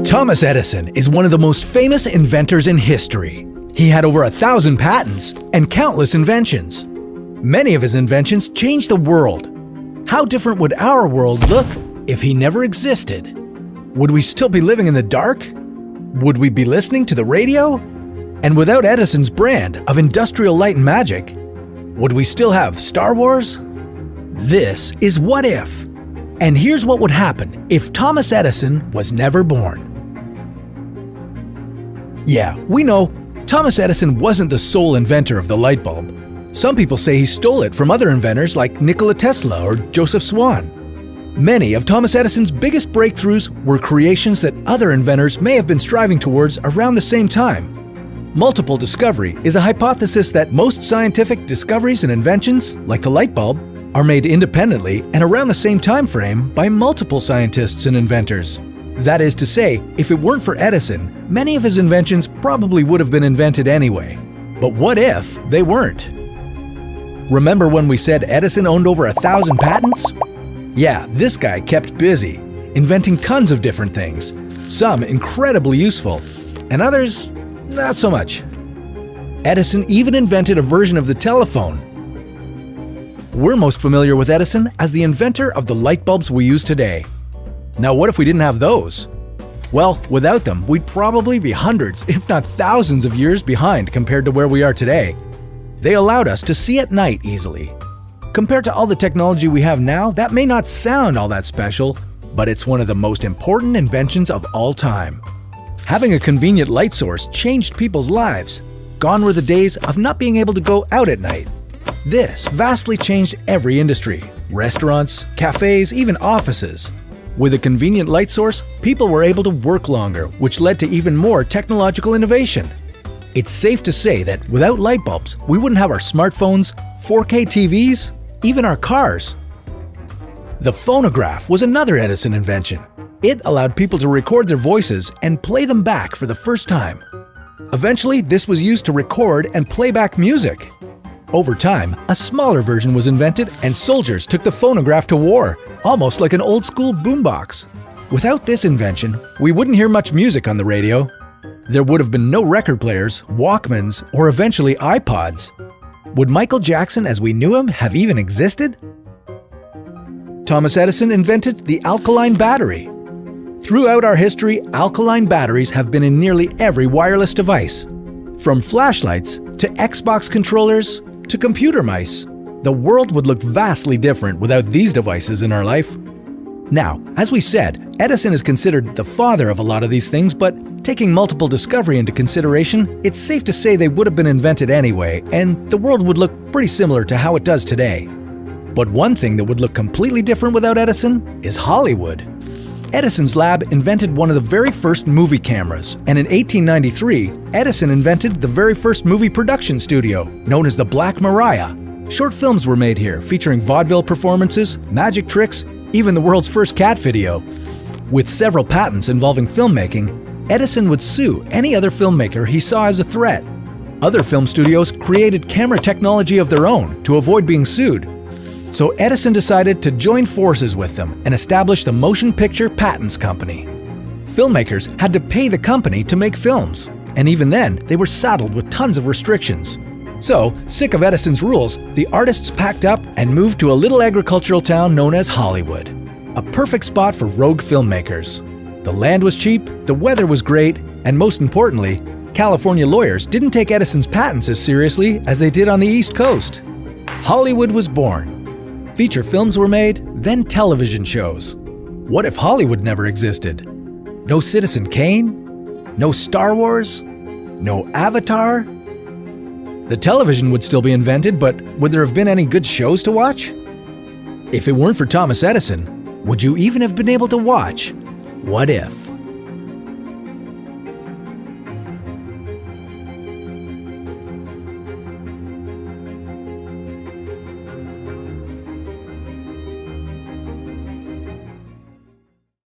Thomas Edison is one of the most famous inventors in history. He had over 1,000 patents and countless inventions. Many of his inventions changed the world. How different would our world look if he never existed? Would we still be living in the dark? Would we be listening to the radio? And without Edison's brand of industrial light and magic, would we still have Star Wars? This is What If. And here's what would happen if Thomas Edison was never born. Yeah, we know Thomas Edison wasn't the sole inventor of the light bulb. Some people say he stole it from other inventors like Nikola Tesla or Joseph Swan. Many of Thomas Edison's biggest breakthroughs were creations that other inventors may have been striving towards around the same time. Multiple discovery is a hypothesis that most scientific discoveries and inventions, like the light bulb, are made independently and around the same time frame by multiple scientists and inventors. That is to say, if it weren't for Edison, many of his inventions probably would have been invented anyway. But what if they weren't? Remember when we said Edison owned over 1,000 patents? Yeah, this guy kept busy, inventing tons of different things, some incredibly useful, and others not so much. Edison even invented a version of the telephone. We're most familiar with Edison as the inventor of the light bulbs we use today. Now, what if we didn't have those? Well, without them, we'd probably be hundreds, if not thousands of years behind compared to where we are today. They allowed us to see at night easily. Compared to all the technology we have now, that may not sound all that special, but it's one of the most important inventions of all time. Having a convenient light source changed people's lives. Gone were the days of not being able to go out at night. This vastly changed every industry: restaurants, cafes, even offices. With a convenient light source, people were able to work longer, which led to even more technological innovation. It's safe to say that without light bulbs, we wouldn't have our smartphones, 4K TVs, even our cars. The phonograph was another Edison invention. It allowed people to record their voices and play them back for the first time. Eventually, this was used to record and play back music. Over time, a smaller version was invented and soldiers took the phonograph to war, almost like an old-school boombox. Without this invention, we wouldn't hear much music on the radio. There would have been no record players, Walkmans, or eventually iPods. Would Michael Jackson as we knew him have even existed? Thomas Edison invented the alkaline battery. Throughout our history, alkaline batteries have been in nearly every wireless device. From flashlights to Xbox controllers to computer mice, the world would look vastly different without these devices in our life. Now, as we said, Edison is considered the father of a lot of these things, but taking multiple discovery into consideration, it's safe to say they would have been invented anyway, and the world would look pretty similar to how it does today. But one thing that would look completely different without Edison is Hollywood. Edison's lab invented one of the very first movie cameras, and in 1893, Edison invented the very first movie production studio, known as the Black Maria. Short films were made here, featuring vaudeville performances, magic tricks, even the world's first cat video. With several patents involving filmmaking, Edison would sue any other filmmaker he saw as a threat. Other film studios created camera technology of their own to avoid being sued. So Edison decided to join forces with them and establish the Motion Picture Patents Company. Filmmakers had to pay the company to make films, and even then, they were saddled with tons of restrictions. So, sick of Edison's rules, the artists packed up and moved to a little agricultural town known as Hollywood. A perfect spot for rogue filmmakers. The land was cheap, the weather was great, and most importantly, California lawyers didn't take Edison's patents as seriously as they did on the East Coast. Hollywood was born. Feature films were made, then television shows. What if Hollywood never existed? No Citizen Kane? No Star Wars? No Avatar? The television would still be invented, but would there have been any good shows to watch? If it weren't for Thomas Edison, would you even have been able to watch What If?